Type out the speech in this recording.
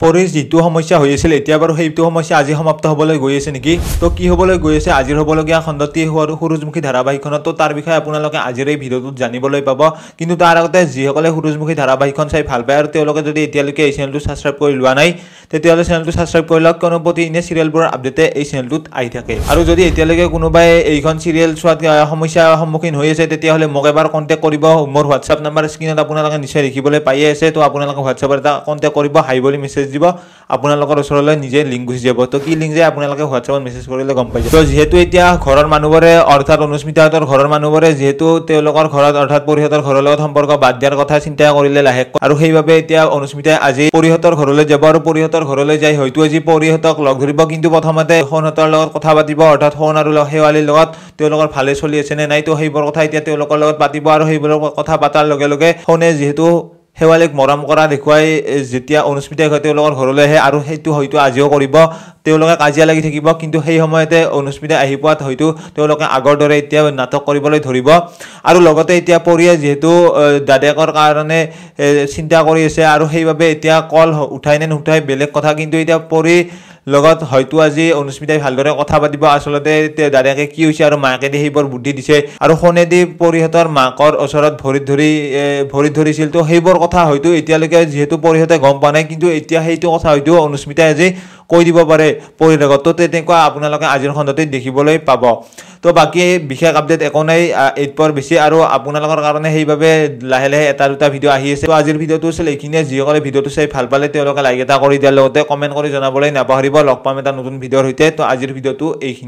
পৰিৰ যিটো সমস্যা হৈ আছিল এতিয়া বাৰু সেইটো সমস্যা আজি সমাপ্ত হ'বলৈ গৈ আছে নেকি তো কি হ'বলৈ গৈ আছে আজিৰ হ'বলগীয়া খণ্ডটি সূৰুযমুখী ধাৰাবাহিকখনত তো তাৰ বিষয়ে আপোনালোকে আজিৰ এই ভিডিঅ'টোত জানিবলৈ পাব কিন্তু তাৰ আগতে যিসকলে সূৰুযমুখী ধাৰাবাহিকখন চাই ভাল পায় আৰু তেওঁলোকে যদি এতিয়ালৈকে এই চেনেলটো সাবস্ক্ৰাইব কৰি লোৱা নাই তেতিয়াহ'লে চেনেলটো সাবস্ক্ৰাইব কৰি লওক কিয়নো প্ৰতি ইনে চিৰিয়েলবোৰৰ আপডেটে এই চেনেলটোত আহি থাকে আৰু যদি এতিয়ালৈকে কোনোবাই এইখন চিৰিয়েল চোৱাত সমস্যাৰ সন্মুখীন হৈ আছে তেতিয়াহ'লে মোক এবাৰ কন্টেক্ট কৰিব মোৰ হোৱাটছআপ নম্বৰ স্ক্ৰীনত আপোনালোকে নিশ্চয় দেখিবলৈ পাই আছে তো আপোনালোকে হোৱাটছআপত এটা কন্টেক্ট কৰিব হাই বুলি মেছেজ দিব আপোনালোকৰ ওচৰলৈ নিজে লিংক গুচি যাব তো কি লিংক যায় আপোনালোকে হোৱাটছআপত মেছেজ কৰিলে গম পাই যাব তো যেহেতু এতিয়া ঘৰৰ মানুহবোৰে অৰ্থাৎ অনুস্মিতাহঁতৰ ঘৰৰ মানুহবোৰে যেহেতু তেওঁলোকৰ ঘৰত অৰ্থাৎ পৰিহঁতৰ ঘৰৰ লগত সম্পৰ্ক বাদ দিয়াৰ কথা চিন্তা কৰিলে লাহে আৰু সেইবাবে এতিয়া অনুস্মিতাই আজি পৰিহঁতৰ ঘৰলৈ যাব আৰু পৰিহঁতৰ ঘৰলৈ যাই হয়তো আজি পৰিহঁতক লগ ধৰিব কিন্তু প্ৰথমতে সোণহঁতৰ লগত কথা পাতিব অৰ্থাৎ সোণ আৰু শেৱালীৰ লগত তেওঁলোকৰ ভালে চলি আছে নে নাই তো সেইবোৰ কথা এতিয়া তেওঁলোকৰ লগত পাতিব আৰু সেইবোৰৰ কথা পাতাৰ লগে লগে সোণে যেহেতু শেৱালীক মৰম কৰা দেখুৱাই যেতিয়া অনুস্মিতাই তেওঁলোকৰ ঘৰলৈ আহে আৰু সেইটো হয়তো আজিও কৰিব তেওঁলোকে কাজিয়া লাগি থাকিব কিন্তু সেই সময়তে অনুস্মিতাই আহি পোৱাত হয়তো তেওঁলোকে আগৰ দৰে এতিয়া নাটক কৰিবলৈ ধৰিব আৰু লগতে এতিয়া পৰিয়ে যেহেতু দাদেকৰ কাৰণে চিন্তা কৰি আছে আৰু সেইবাবে এতিয়া কল উঠাই নে নুঠাই বেলেগ কথা কিন্তু এতিয়া পৰি লগত হয়তো আজি অনুস্মিতাই ভালদৰে কথা পাতিব আসলতে দাদাকে কি হৈছে আৰু মাকেদি সেইবোৰ বুদ্ধি দিছে আৰু সোণেদি পৰিহঁতৰ মাকৰ ওচৰত ভৰিত ধৰিছিল তো সেইবোৰ কথা হয়তো এতিয়ালৈকে যেহেতু পৰিহঁতে গম পোৱা নাই কিন্তু এতিয়া সেইটো কথা হয়তো অনুস্মিতাই আজি কৈ দিব পাৰে পৰিৰ লগত তো তেনেকুৱা আপোনালোকে আজিৰ খণ্ডতে দেখিবলৈ পাব তো বাকি বিশেষ আপডেট একো নাই এইপৰ বেছি আৰু আপোনালোকৰ কাৰণে সেইভাবে লাহে লাহে এটা দুটা ভিডিঅ' আহি আছে তো আজিৰ ভিডিঅ'টো আছিল এইখিনিয়ে যিসকলে ভিডিঅ'টো চাই ভাল পালে তেওঁলোকে লাইক এটা কৰি দিয়াৰ লগতে কমেন্ট কৰি জনাবলৈ নাপাহৰিব লগ পাম এটা নতুন ভিডিঅ'ৰ সৈতে তো আজিৰ ভিডিঅ'টো এইখিনি